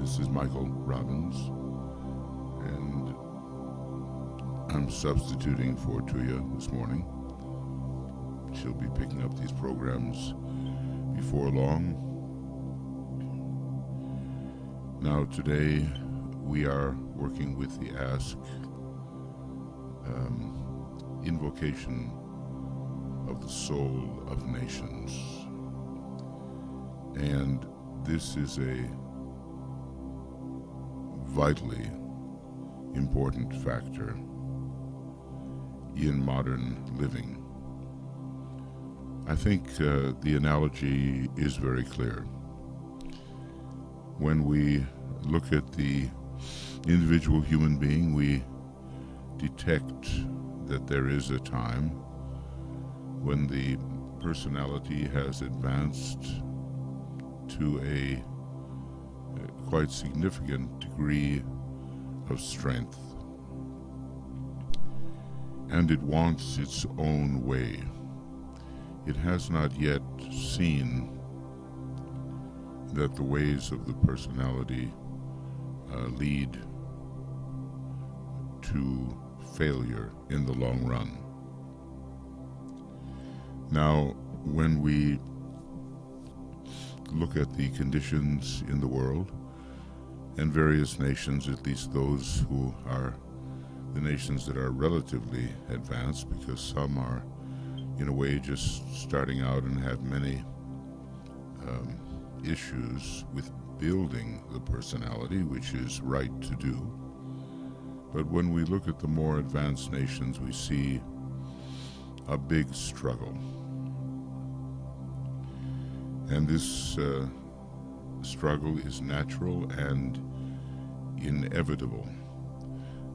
This is Michael Robbins, and I'm substituting for Tuya this morning. She'll be picking up these programs before long. Now today we are working with the Ask Invocation of the Soul of Nations. And this is a vitally important factor in modern living. I think the analogy is very clear. When we look at the individual human being, we detect that there is a time when the personality has advanced to a quite significant degree of strength, and it wants its own way. It has not yet seen that the ways of the personality lead to failure in the long run. Now, when we look at the conditions in the world and various nations, at least those who are the nations that are relatively advanced, because some are in a way just starting out and have many issues with building the personality, which is right to do. But when we look at the more advanced nations, we see a big struggle. And this struggle is natural and inevitable.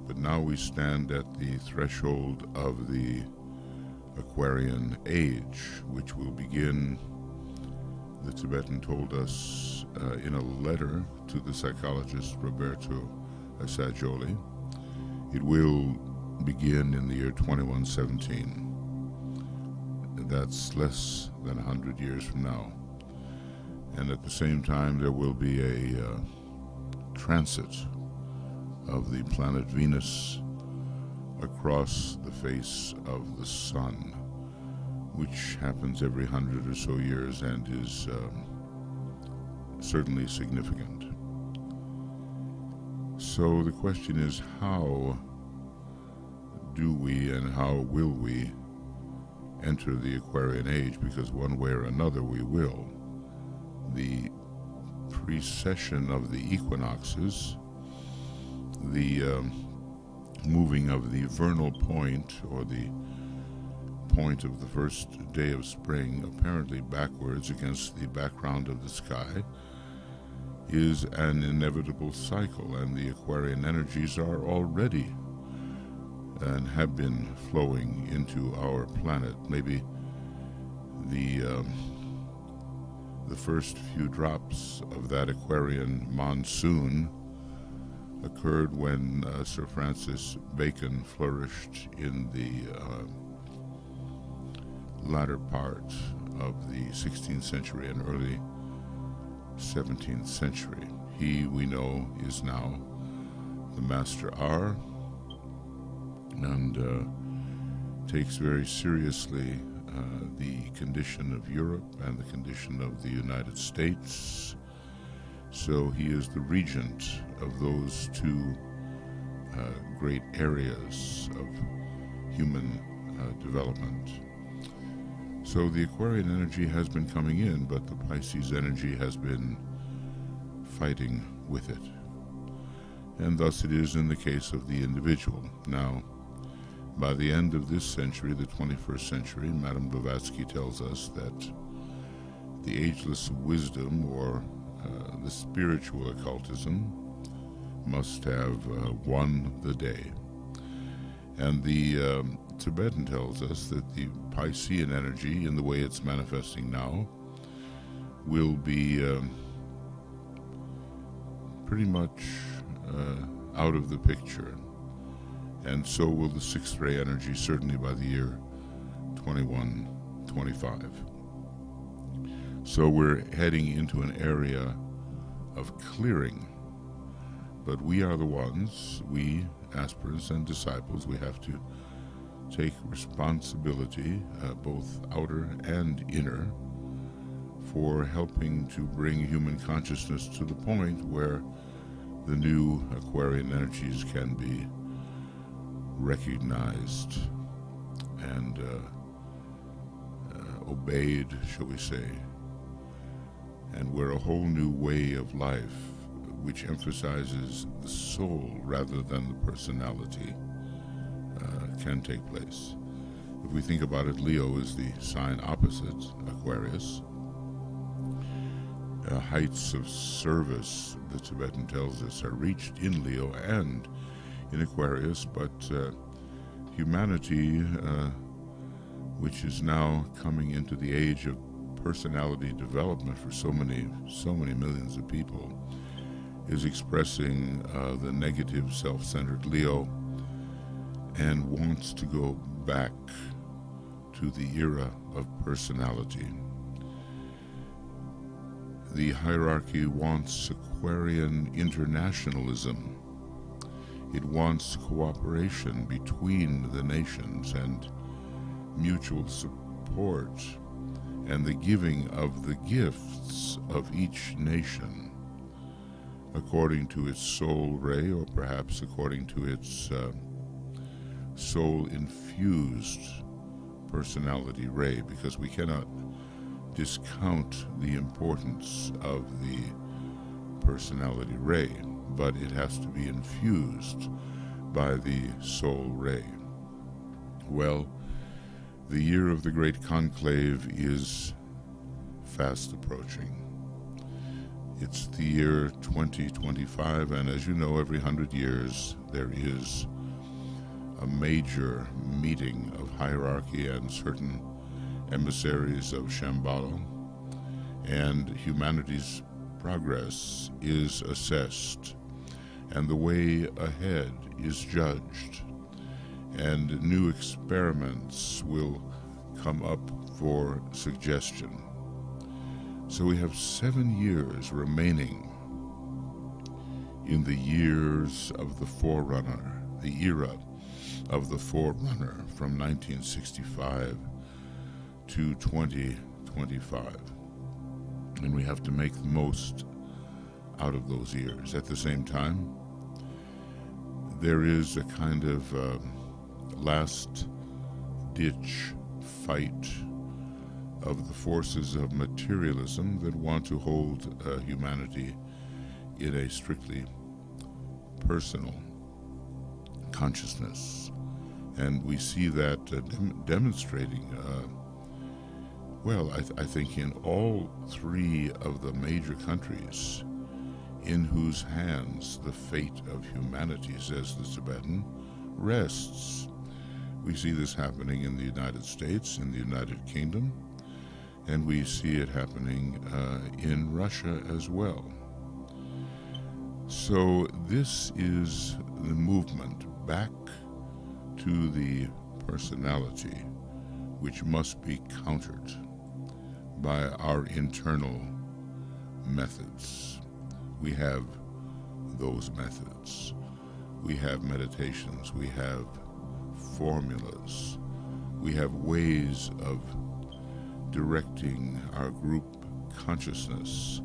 But now we stand at the threshold of the Aquarian age, which will begin, the Tibetan told us in a letter to the psychologist Roberto Assagioli. It will begin in the year 2117. That's less than 100 years from now. And at the same time, there will be a transit of the planet Venus across the face of the Sun, which happens every 100 or so years and is certainly significant. So the question is, how do we and how will we enter the Aquarian age? Because one way or another we will. The precession of the equinoxes, the moving of the vernal point, or the point of the first day of spring, apparently backwards against the background of the sky, is an inevitable cycle, and the Aquarian energies are already and have been flowing into our planet. Maybe the first few drops of that Aquarian monsoon occurred when Sir Francis Bacon flourished in the latter part of the 16th century and early 17th century. He, we know, is now the Master R, and takes very seriously the condition of Europe and the condition of the United States. So he is the regent of those two great areas of human development. So the Aquarian energy has been coming in, but the Pisces energy has been fighting with it. And thus it is in the case of the individual. Now, by the end of this century, the 21st century, Madame Blavatsky tells us that the ageless wisdom, or the spiritual occultism, must have won the day. And the Tibetan tells us that the Piscean energy, in the way it's manifesting now, will be pretty much out of the picture. And so will the sixth ray energy, certainly by the year 2125. So we're heading into an area of clearing But we are the ones, we aspirants and disciples, we have to take responsibility, both outer and inner, for helping to bring human consciousness to the point where the new Aquarian energies can be recognized and obeyed, shall we say, and where a whole new way of life, which emphasizes the soul rather than the personality, can take place. If we think about it, Leo is the sign opposite Aquarius. Heights of service, the Tibetan tells us, are reached in Leo and in Aquarius, but humanity, which is now coming into the age of personality development for so many millions of people, is expressing the negative self-centered Leo and wants to go back to the era of personality. The hierarchy wants Aquarian internationalism. It wants cooperation between the nations and mutual support and the giving of the gifts of each nation according to its soul ray, or perhaps according to its soul-infused personality ray, because we cannot discount the importance of the personality ray, but it has to be infused by the soul ray. Well, the year of the Great Conclave is fast approaching. It's the year 2025, and as you know, every 100 years there is a major meeting of hierarchy and certain emissaries of Shambhala, and humanity's progress is assessed, and the way ahead is judged, and new experiments will come up for suggestion. So we have 7 years remaining in the years of the Forerunner, the era of the Forerunner from 1965 to 2025. And we have to make the most out of those years. At the same time, there is a kind of last-ditch fight of the forces of materialism that want to hold humanity in a strictly personal consciousness. And we see that demonstrating, well, I think in all 3 of the major countries in whose hands the fate of humanity, says the Tibetan, rests. We see this happening in the United States, in the United Kingdom, and we see it happening in Russia as well. So this is the movement back to the personality, which must be countered by our internal methods. We have those methods. We have meditations, we have formulas, we have ways of directing our group consciousness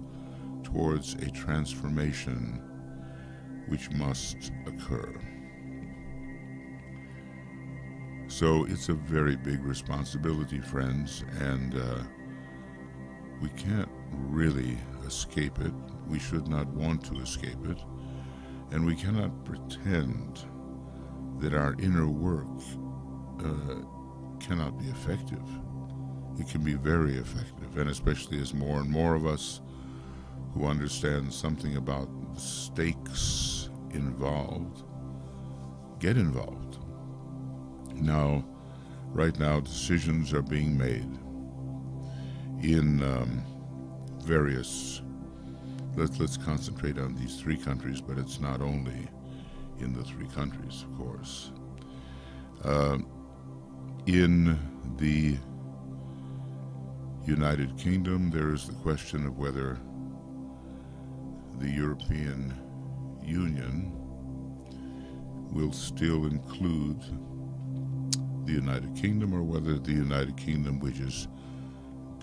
towards a transformation which must occur. So it's a very big responsibility, friends, and we can't really escape it. We should not want to escape it, and we cannot pretend that our inner work cannot be effective. It can be very effective, and especially as more and more of us who understand something about the stakes involved get involved. Now, right now, decisions are being made in various, let's concentrate on these 3 countries, but it's not only in the 3 countries, of course. In the United Kingdom, there is the question of whether the European Union will still include the United Kingdom, or whether the United Kingdom, which is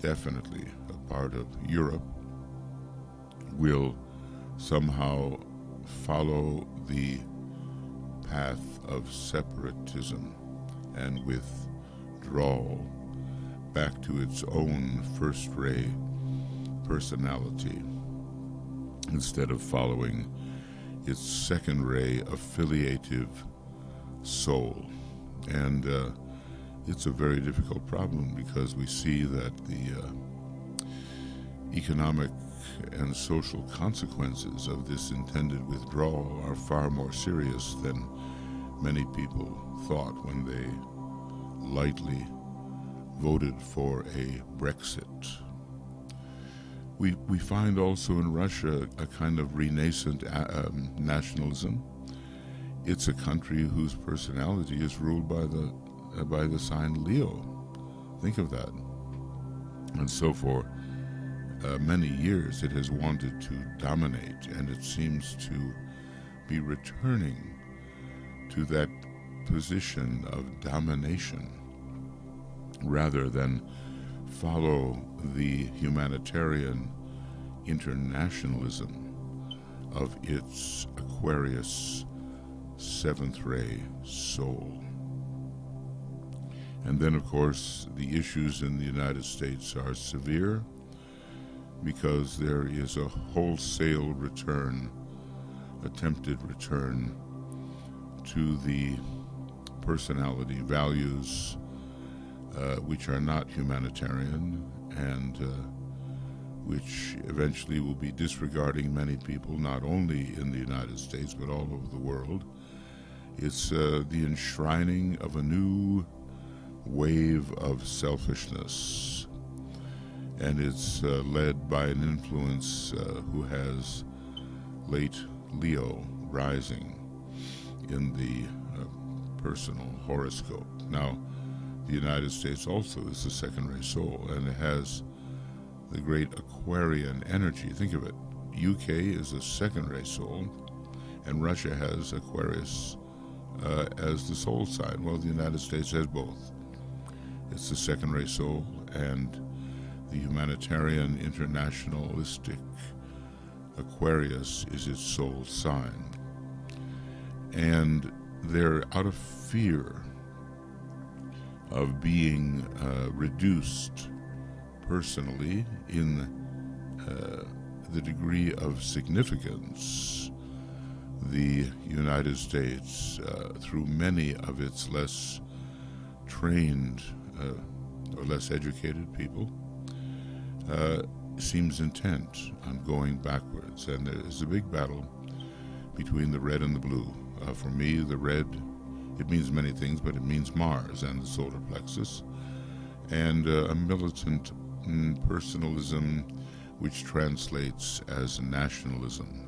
definitely a part of Europe, will somehow follow the path of separatism and withdrawal back to its own first-ray personality, instead of following its second-ray affiliative soul. And it's a very difficult problem, because we see that the economic and social consequences of this intended withdrawal are far more serious than many people thought when they lightly voted for a Brexit. We find also in Russia a kind of renascent nationalism. It's a country whose personality is ruled by the sign Leo. Think of that. And so for many years it has wanted to dominate, and it seems to be returning to that position of domination rather than follow the humanitarian internationalism of its Aquarius seventh ray soul. And then, of course, the issues in the United States are severe, because there is a wholesale return, attempted return, to the personality values which are not humanitarian, and which eventually will be disregarding many people, not only in the United States but all over the world. It's the enshrining of a new wave of selfishness, and it's led by an influence who has late Leo rising in the personal horoscope. Now, the United States also is the second-ray soul, and it has the great Aquarian energy. Think of it. UK is a second-ray soul, and Russia has Aquarius as the soul sign. Well, the United States has both. It's the second-ray soul and the humanitarian, internationalistic Aquarius is its soul sign. And they're out of fear of being reduced personally in the degree of significance. The United States, through many of its less trained or less educated people, seems intent on going backwards. And there's a big battle between the red and the blue. For me, the red, it means many things, but it means Mars and the solar plexus, and a militant personalism which translates as nationalism.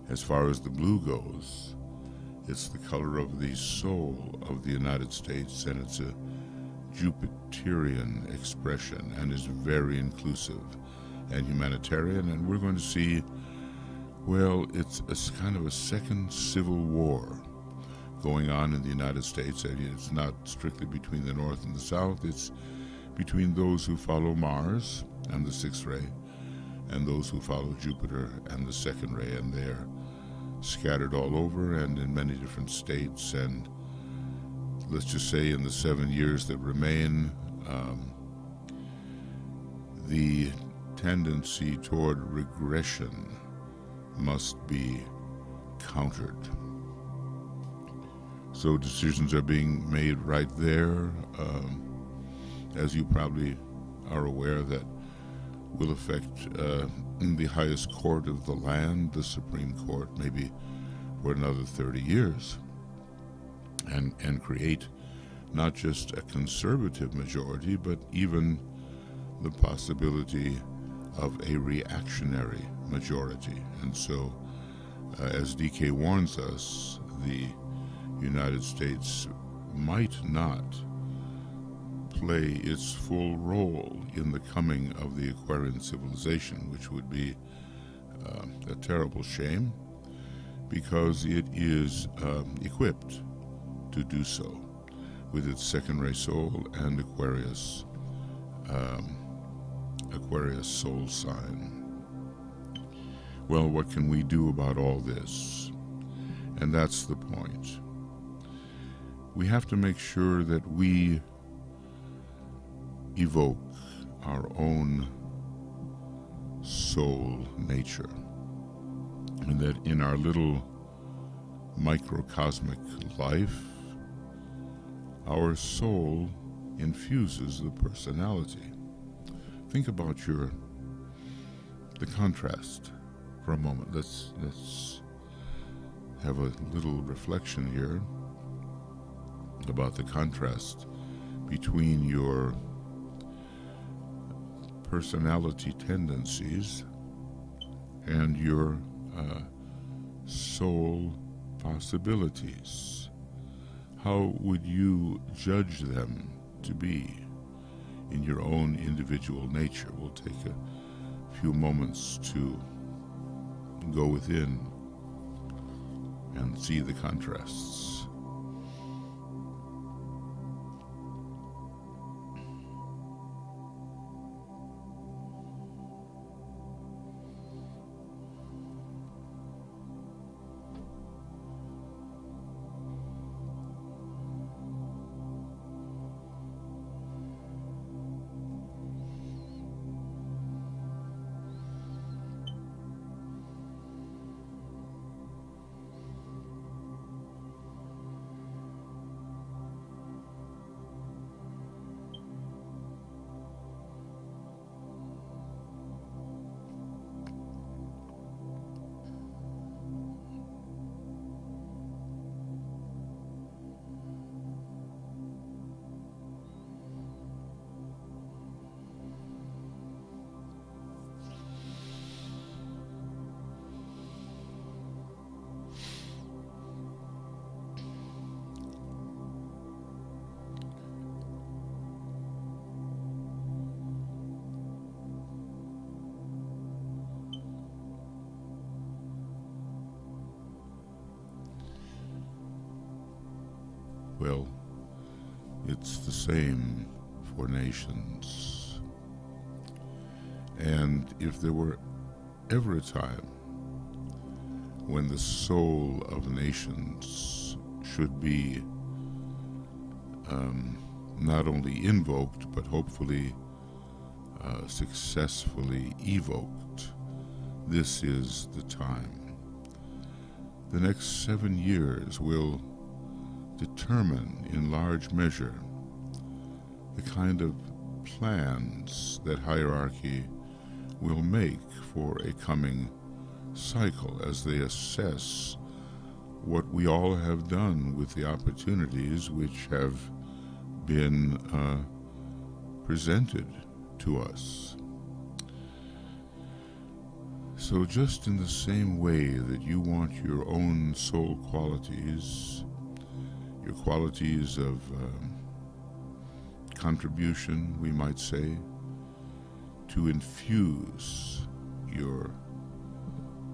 As far as the blue goes, it's the color of the soul of the United States, and it's a Jupiterian expression, and is very inclusive and humanitarian. And we're going to see, well, it's a kind of a second civil war going on in the United States. And it's not strictly between the North and the South. It's between those who follow Mars and the sixth ray, and those who follow Jupiter and the second ray. And they're scattered all over and in many different states. And let's just say in the 7 years that remain, the tendency toward regression must be countered. So decisions are being made right there, as you probably are aware, that will affect the highest court of the land, the Supreme Court, maybe for another 30 years, and create not just a conservative majority, but even the possibility of a reactionary majority. And so, as DK warns us, the United States might not play its full role in the coming of the Aquarian civilization, which would be a terrible shame. because it is equipped to do so with its second ray soul and Aquarius soul sign. Well, what can we do about all this? And that's the point. We have to make sure that we evoke our own soul nature, and that in our little microcosmic life, our soul infuses the personality. Think about the contrast for a moment. Let's have a little reflection here about the contrast between your personality tendencies and your soul possibilities. How would you judge them to be in your own individual nature? We'll take a few moments to go within and see the contrasts. Well, it's the same for nations. And if there were ever a time when the soul of nations should be not only invoked, but hopefully successfully evoked, this is the time. The next 7 years will determine in large measure the kind of plans that hierarchy will make for a coming cycle as they assess what we all have done with the opportunities which have been presented to us. So just in the same way that you want your own soul qualities, your qualities of contribution, we might say, to infuse your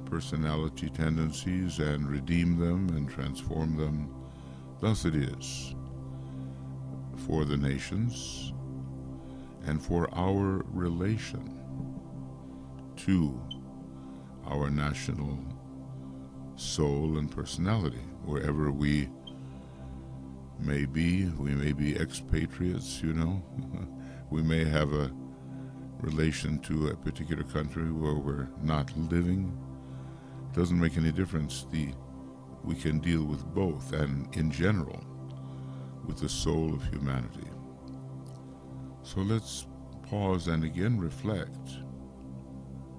personality tendencies and redeem them and transform them, thus it is for the nations and for our relation to our national soul and personality, wherever we may be. We may be expatriates, you know. We may have a relation to a particular country where we're not living. Doesn't make any difference. We can deal with both, and in general with the soul of humanity. So let's pause and again reflect.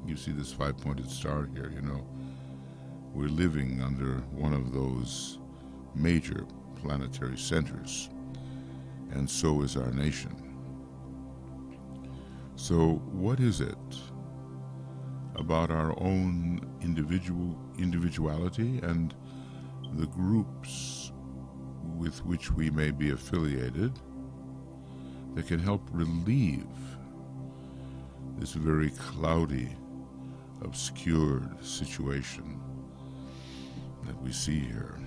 You see this 5-pointed star here, you know. We're living under one of those major planetary centers, and so is our nation. So what is it about our own individuality and the groups with which we may be affiliated that can help relieve this very cloudy, obscured situation that we see here.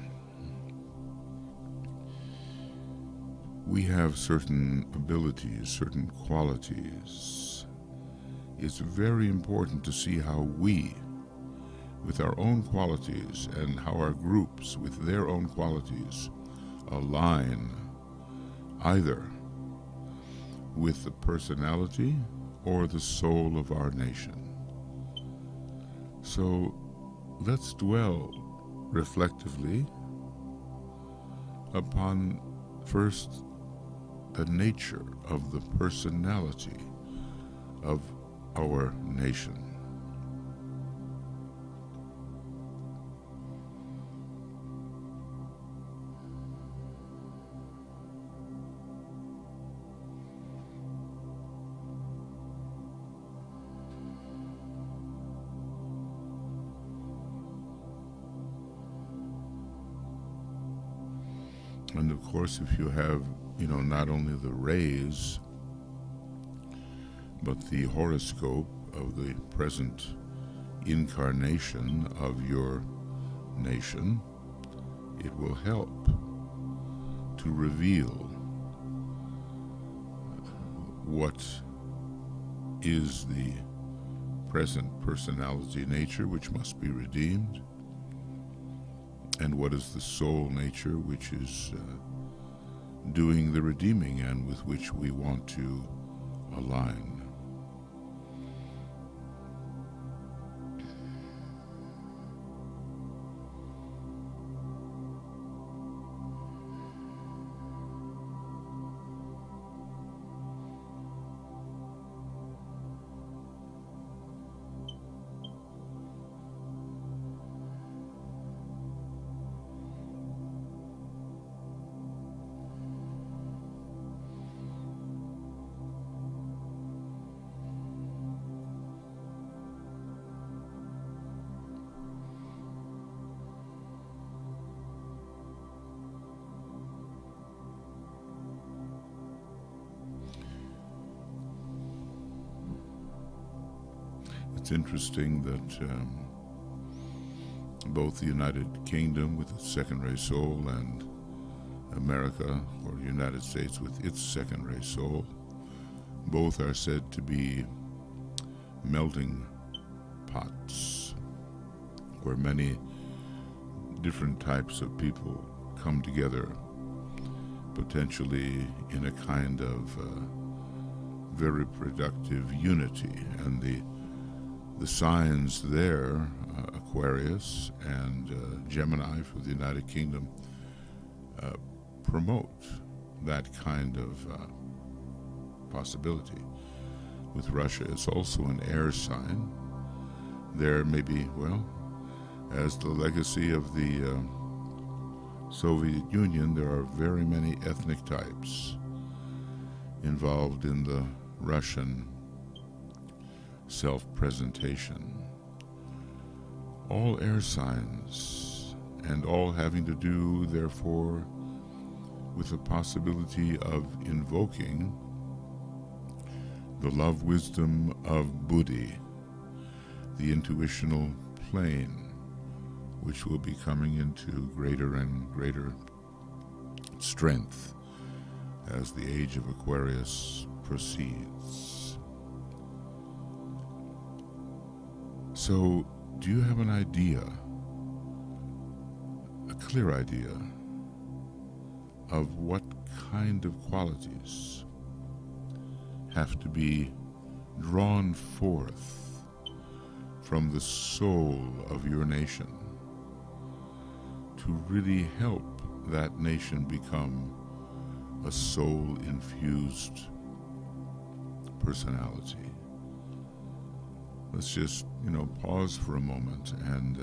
We have certain abilities, certain qualities. It's very important to see how we, with our own qualities, and how our groups, with their own qualities, align either with the personality or the soul of our nation. So let's dwell reflectively upon first the nature of the personality of our nation. And of course, if you have, not only the rays, but the horoscope of the present incarnation of your nation, it will help to reveal what is the present personality nature, which must be redeemed, and what is the soul nature, which is doing the redeeming and with which we want to align. It's interesting that both the United Kingdom with its second-ray soul and America, or the United States with its second-ray soul, both are said to be melting pots where many different types of people come together, potentially in a kind of very productive unity. And the signs there, Aquarius and Gemini for the United Kingdom, promote that kind of possibility. With Russia, it's also an air sign. There may be, as the legacy of the Soviet Union, there are very many ethnic types involved in the Russian self-presentation. All air signs, and all having to do, therefore, with the possibility of invoking the love wisdom of Buddhi, the intuitional plane, which will be coming into greater and greater strength as the age of Aquarius proceeds. So, do you have an idea, a clear idea, of what kind of qualities have to be drawn forth from the soul of your nation to really help that nation become a soul-infused personality? Let's just, pause for a moment, and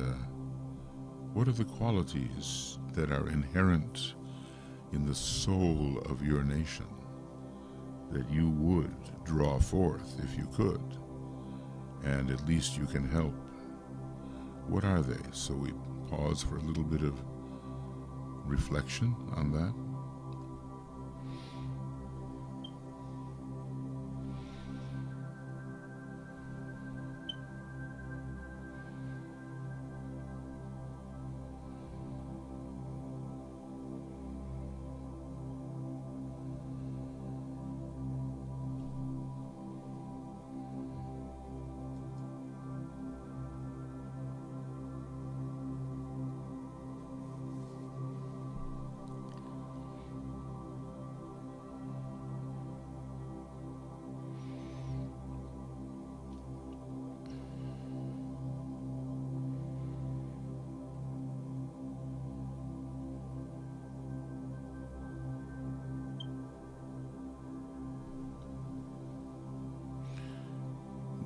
what are the qualities that are inherent in the soul of your nation that you would draw forth if you could, and at least you can help? What are they? So we pause for a little bit of reflection on that.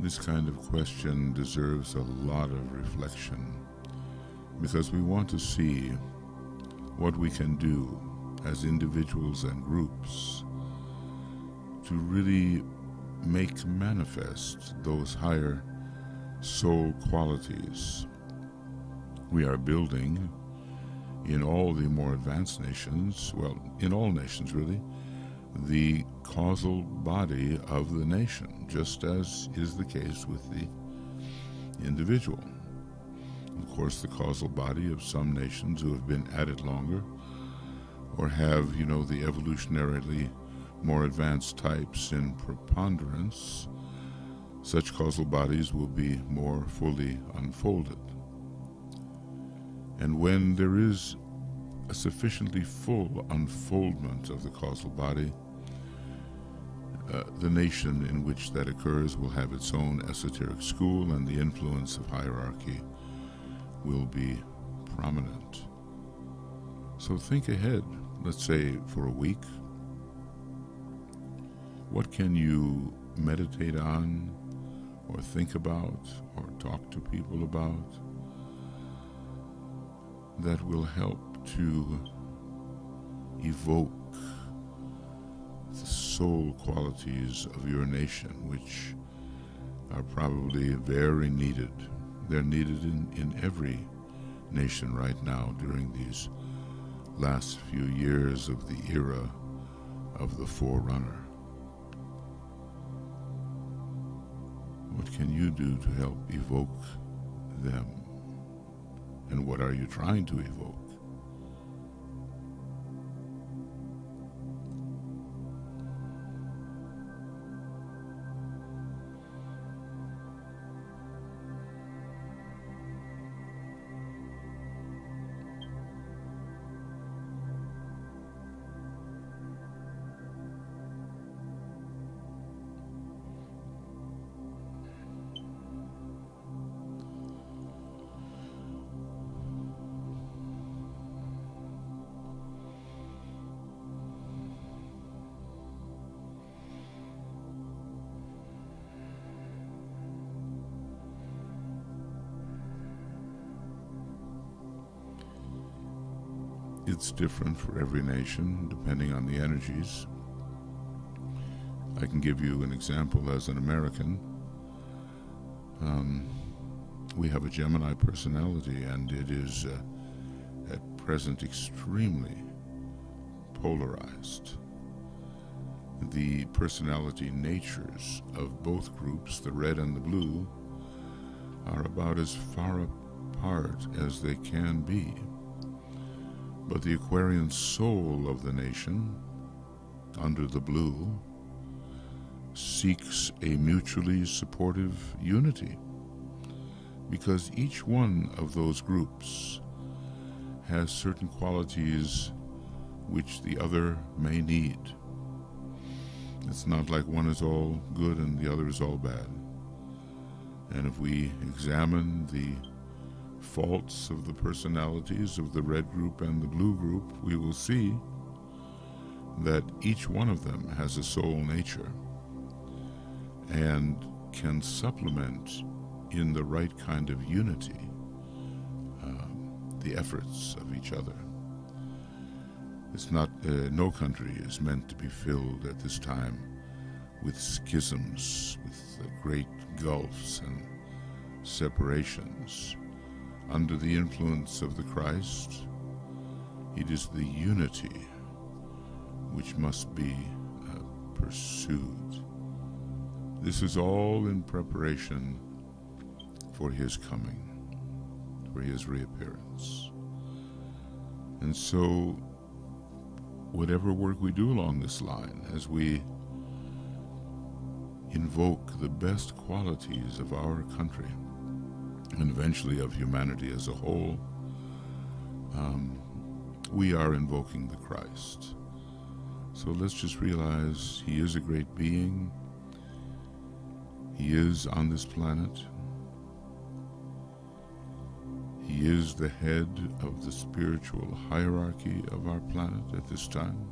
This kind of question deserves a lot of reflection because we want to see what we can do as individuals and groups to really make manifest those higher soul qualities. We are building in all the more advanced nations, well, in all nations really, the causal body of the nation, just as is the case with the individual. Of course, the causal body of some nations who have been at it longer or have, the evolutionarily more advanced types in preponderance, such causal bodies will be more fully unfolded. And when there is a sufficiently full unfoldment of the causal body, the nation in which that occurs will have its own esoteric school, and the influence of hierarchy will be prominent. So think ahead, let's say for a week. What can you meditate on, or think about, or talk to people about that will help to evoke the soul qualities of your nation, which are probably very needed. They're needed in every nation right now during these last few years of the era of the Forerunner. What can you do to help evoke them? And what are you trying to evoke? It's different for every nation, depending on the energies. I can give you an example as an American. We have a Gemini personality, and it is at present extremely polarized. The personality natures of both groups, the red and the blue, are about as far apart as they can be. But the Aquarian soul of the nation, under the blue, seeks a mutually supportive unity, because each one of those groups has certain qualities which the other may need. It's not like one is all good and the other is all bad. And if we examine the faults of the personalities of the red group and the blue group, we will see that each one of them has a soul nature and can supplement in the right kind of unity the efforts of each other. It's not, no country is meant to be filled at this time with schisms, with great gulfs and separations. Under the influence of the Christ, it is the unity which must be pursued. This is all in preparation for his coming, for his reappearance. And so, whatever work we do along this line, as we invoke the best qualities of our country, and eventually of humanity as a whole, we are invoking the Christ. So let's just realize he is a great being. He is on this planet. He is the head of the spiritual hierarchy of our planet at this time.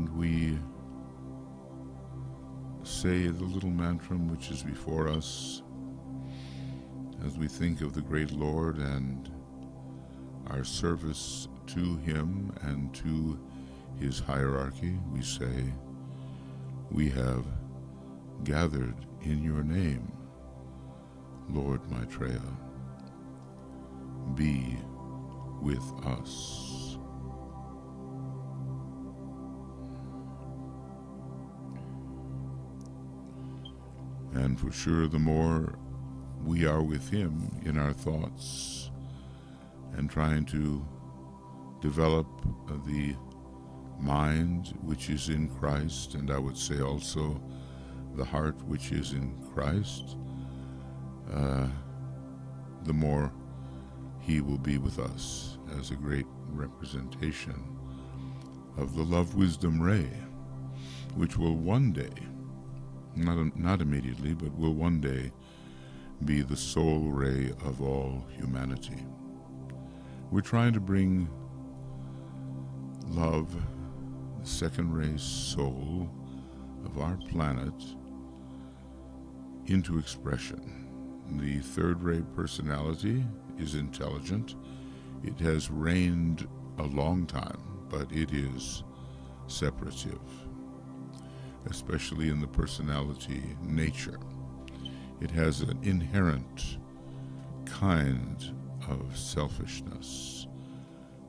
And we say the little mantra which is before us as we think of the great Lord and our service to Him and to His hierarchy. We say, "We have gathered in your name, Lord Maitreya. Be with us." And for sure, the more we are with Him in our thoughts and trying to develop the mind which is in Christ, and I would say also the heart which is in Christ, the more He will be with us as a great representation of the love wisdom ray, which will one day, not immediately, but will one day be the soul ray of all humanity. We're trying to bring love, the second ray soul of our planet, into expression. The third ray personality is intelligent. It has reigned a long time, but it is separative, especially in the personality nature. It has an inherent kind of selfishness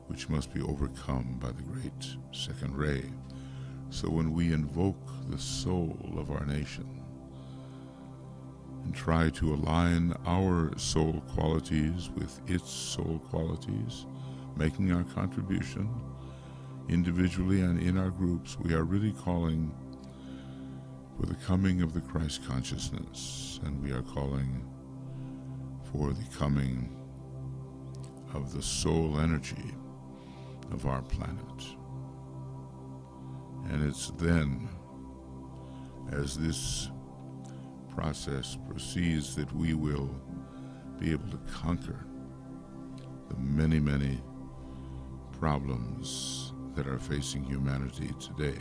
which must be overcome by the great second ray. So when we invoke the soul of our nation and try to align our soul qualities with its soul qualities, making our contribution individually and in our groups, we are really calling for the coming of the Christ consciousness, and we are calling for the coming of the soul energy of our planet. And it's then, as this process proceeds, that we will be able to conquer the many, many problems that are facing humanity today.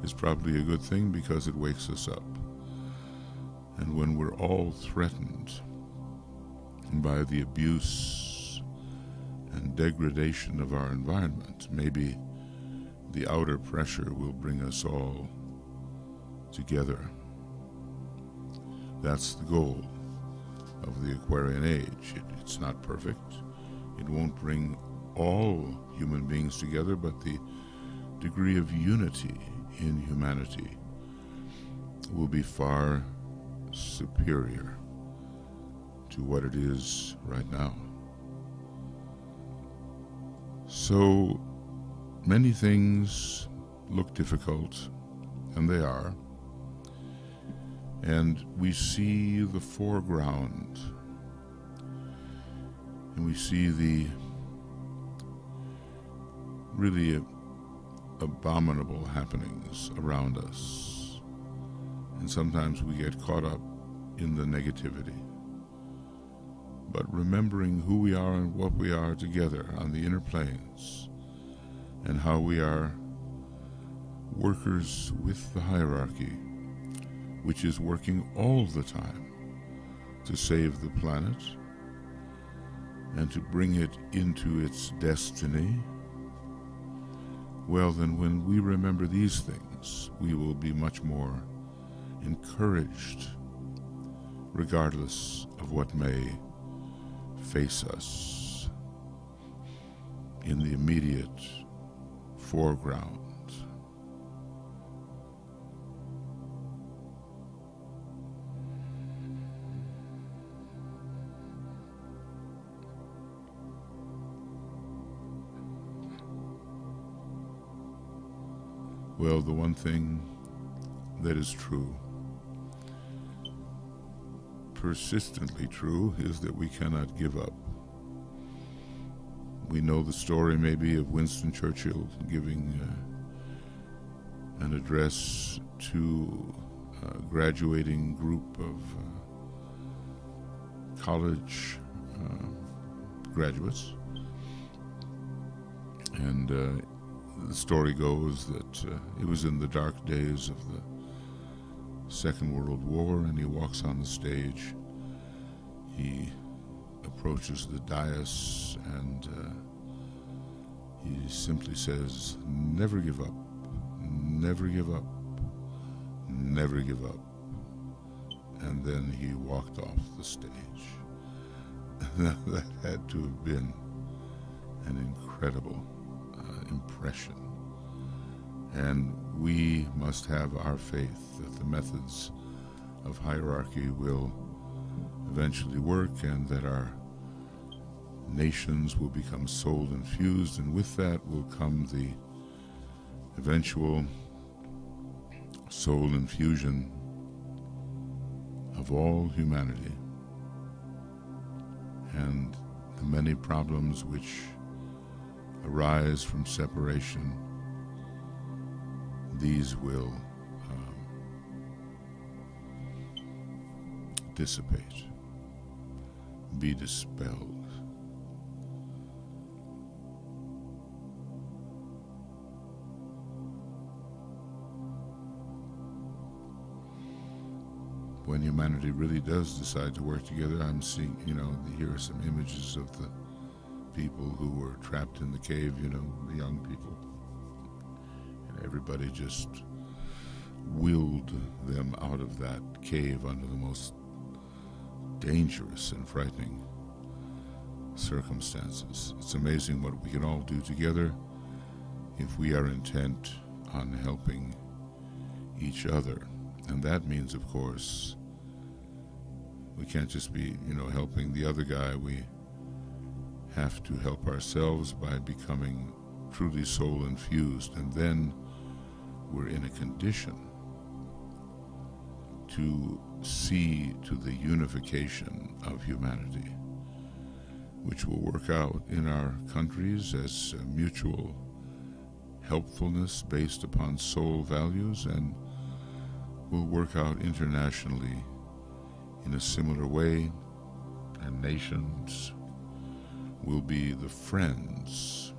It's probably a good thing because it wakes us up. And when we're all threatened by the abuse and degradation of our environment, maybe the outer pressure will bring us all together. That's the goal of the Aquarian age. It's not perfect. It won't bring all human beings together, but the degree of unity in humanity will be far superior to what it is right now. So many things look difficult, and they are. And we see the foreground, and we see the really abominable happenings around us. And sometimes we get caught up in the negativity. But remembering who we are and what we are together on the inner planes, and how we are workers with the hierarchy, which is working all the time to save the planet and to bring it into its destiny, well, then when we remember these things, we will be much more encouraged, regardless of what may face us in the immediate foreground. Well, the one thing that is true, persistently true, is that we cannot give up. We know the story maybe of Winston Churchill giving an address to a graduating group of college graduates, and the story goes that it was in the dark days of the Second World War, and he walks on the stage. He approaches the dais, and he simply says, "Never give up, never give up, never give up." And then he walked off the stage. That had to have been an incredible impression. And we must have our faith that the methods of hierarchy will eventually work, and that our nations will become soul infused, and with that will come the eventual soul infusion of all humanity, and the many problems which arise from separation, these will dissipate, be dispelled. When humanity really does decide to work together, I'm seeing, here are some images of the people who were trapped in the cave, the young people. And everybody just willed them out of that cave under the most dangerous and frightening circumstances. It's amazing what we can all do together if we are intent on helping each other. And that means, of course, we can't just be, helping the other guy. We have to help ourselves by becoming truly soul infused, and then we're in a condition to see to the unification of humanity, which will work out in our countries as a mutual helpfulness based upon soul values, and will work out internationally in a similar way, and nations will be the friends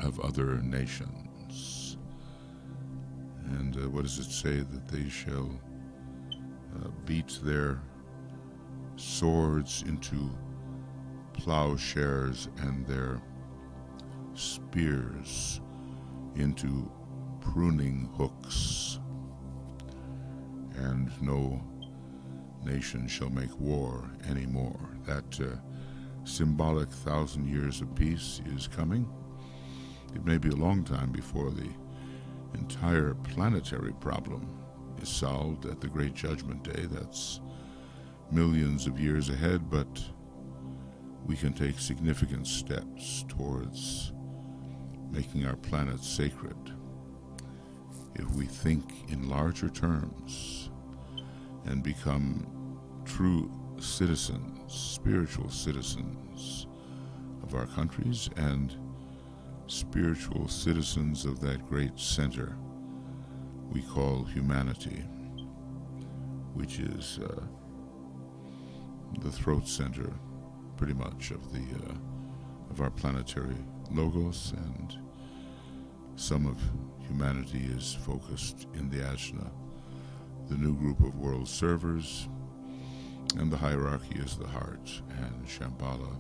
of other nations. And what does it say? That they shall beat their swords into plowshares and their spears into pruning hooks. And no nation shall make war anymore. That symbolic 1,000 years of peace is coming. It may be a long time before the entire planetary problem is solved at the Great Judgment Day. That's millions of years ahead, but we can take significant steps towards making our planet sacred if we think in larger terms and become true citizens, spiritual citizens of our countries, and spiritual citizens of that great center we call humanity, which is the throat center, pretty much, of our planetary logos, and some of humanity is focused in the Ajna, the new group of world servers, and the hierarchy is the heart, and Shambhala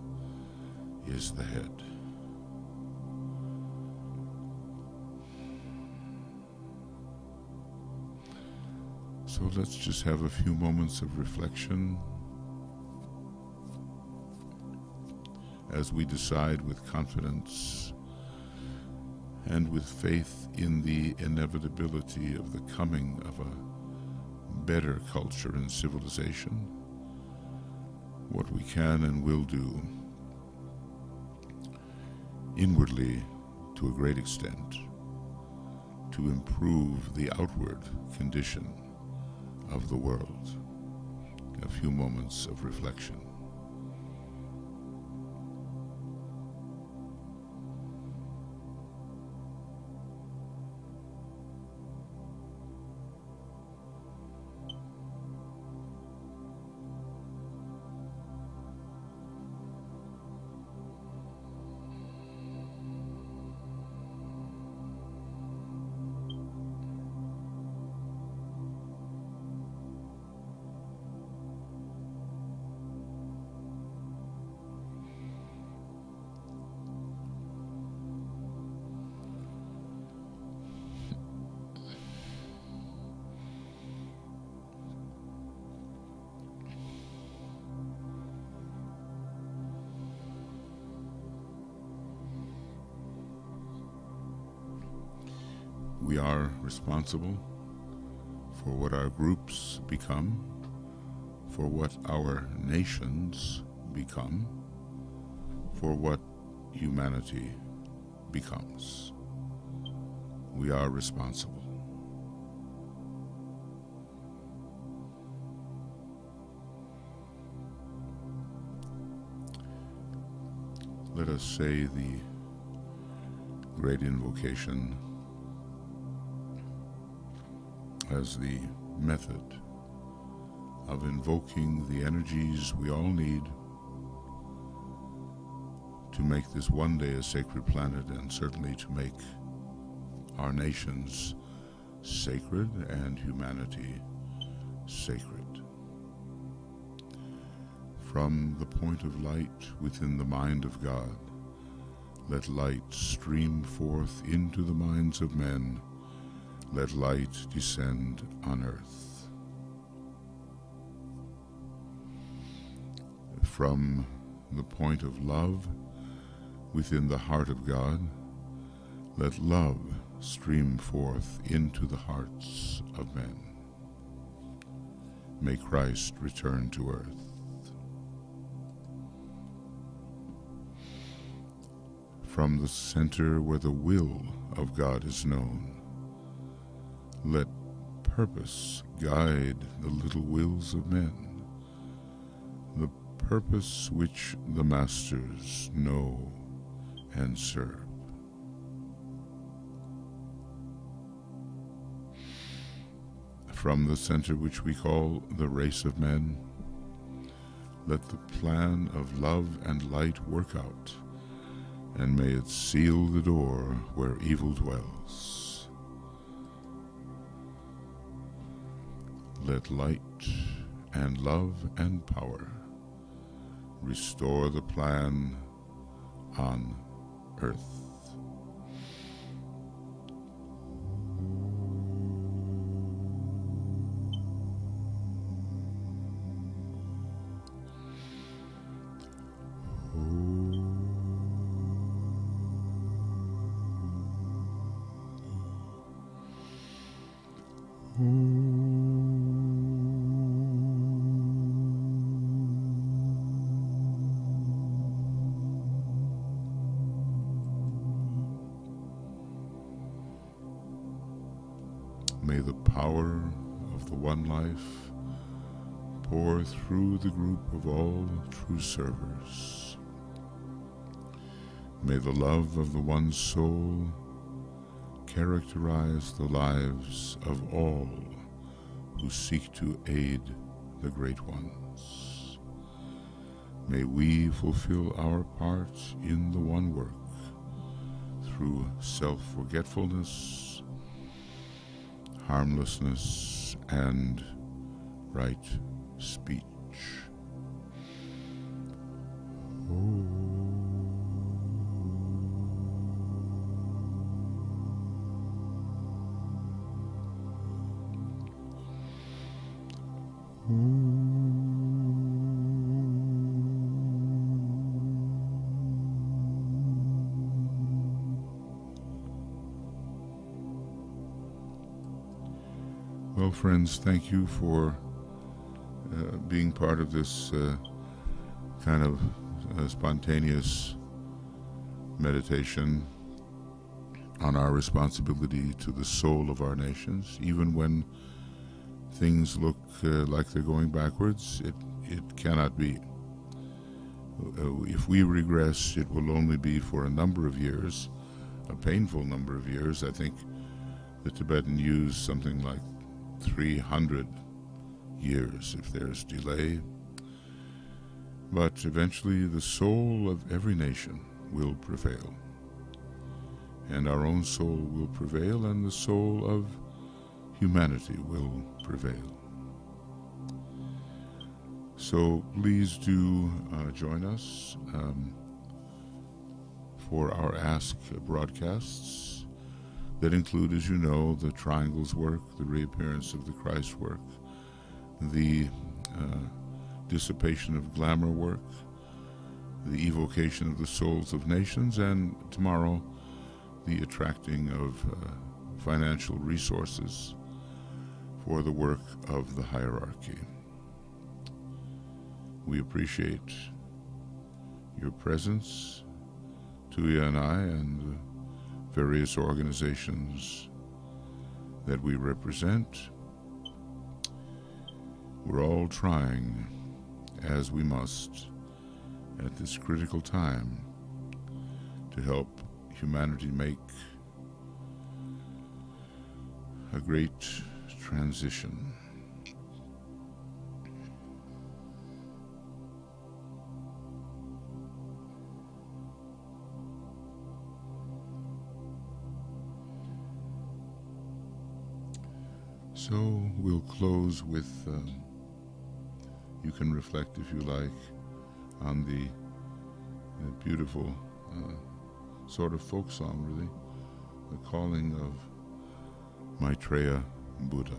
is the head. So let's just have a few moments of reflection as we decide with confidence and with faith in the inevitability of the coming of a better culture and civilization, what we can and will do inwardly to a great extent to improve the outward condition of the world. A few moments of reflection. We are responsible for what our groups become, for what our nations become, for what humanity becomes. We are responsible. Let us say the great invocation as the method of invoking the energies we all need to make this one day a sacred planet, and certainly to make our nations sacred and humanity sacred. From the point of light within the mind of God, let light stream forth into the minds of men. Let light descend on earth. From the point of love within the heart of God, let love stream forth into the hearts of men. May Christ return to earth. From the center where the will of God is known, let purpose guide the little wills of men, the purpose which the masters know and serve. From the center which we call the race of men, let the plan of love and light work out, and may it seal the door where evil dwells. Let light and love and power restore the plan on earth. May the power of the one life pour through the group of all true servers. May the love of the one soul characterize the lives of all who seek to aid the great ones. May we fulfill our part in the one work through self-forgetfulness, harmlessness, and right speech. Well, friends, thank you for being part of this kind of spontaneous meditation on our responsibility to the soul of our nations. Even when things look like they're going backwards, it cannot be. If we regress, it will only be for a number of years, a painful number of years. I think the Tibetan used something like 300 years if there's delay. But eventually the soul of every nation will prevail. And our own soul will prevail, and the soul of humanity will prevail. So please do join us for our Ask broadcasts that include, as you know, the Triangles work, the reappearance of the Christ work, the dissipation of glamour work, the evocation of the souls of nations, and tomorrow the attracting of financial resources for the work of the hierarchy. We appreciate your presence, Tuya and I, and the various organizations that we represent. We're all trying, as we must, at this critical time, to help humanity make a great transition. So we'll close with, you can reflect if you like, on the beautiful sort of folk song, really, the calling of Maitreya Buddha.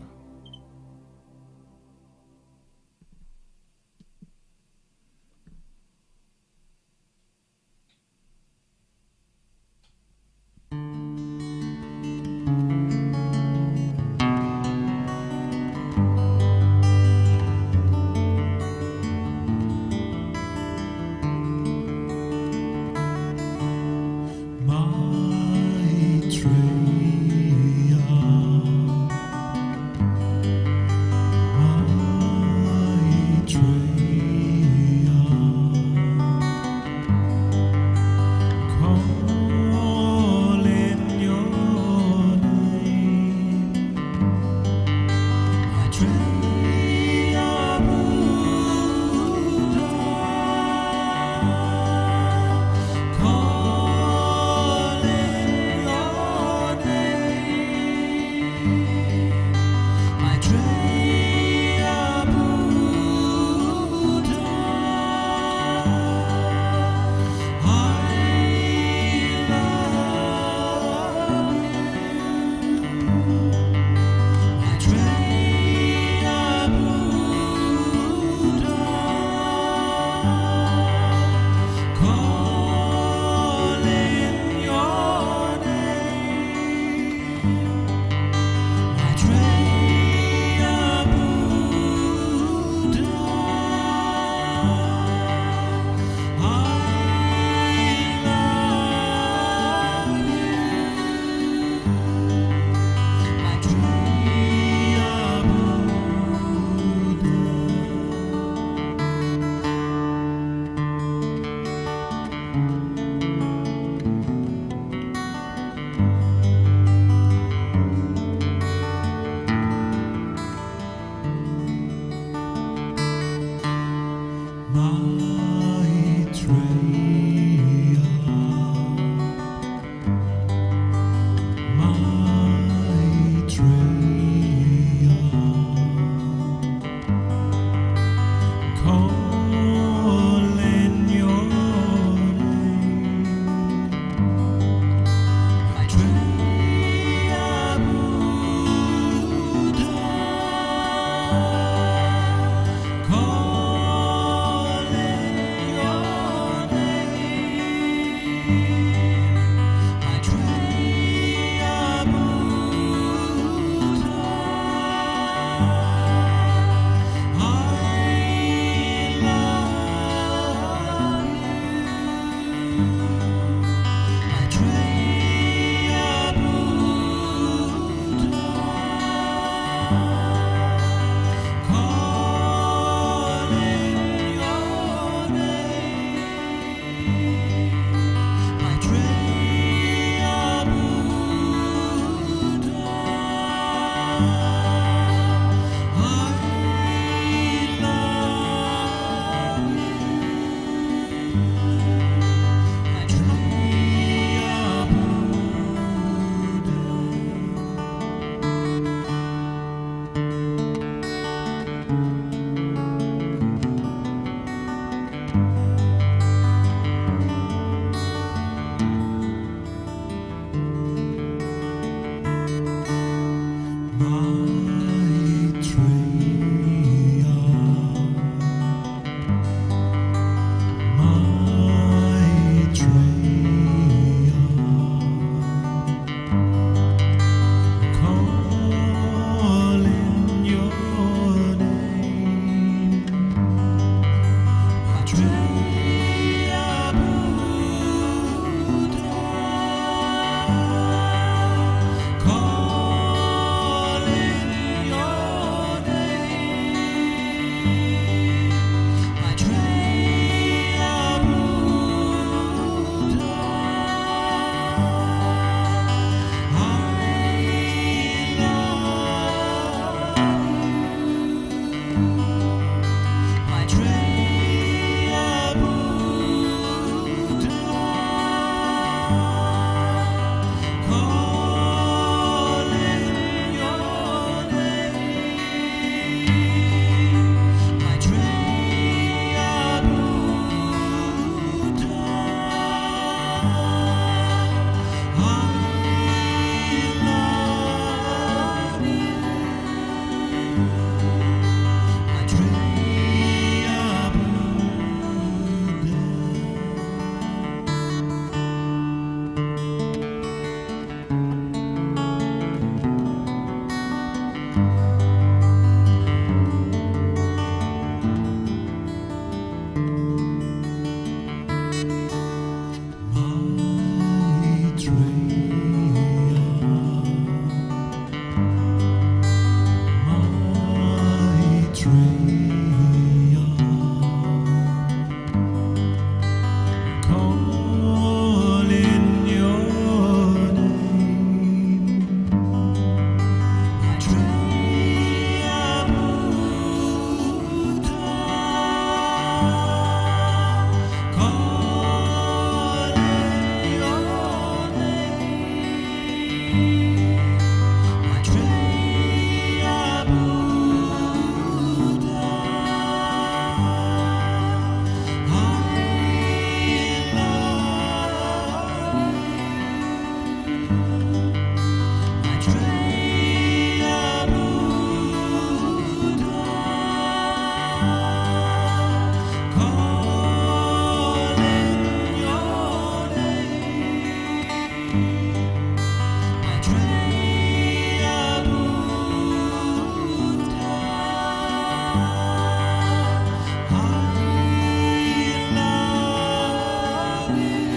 Spirit.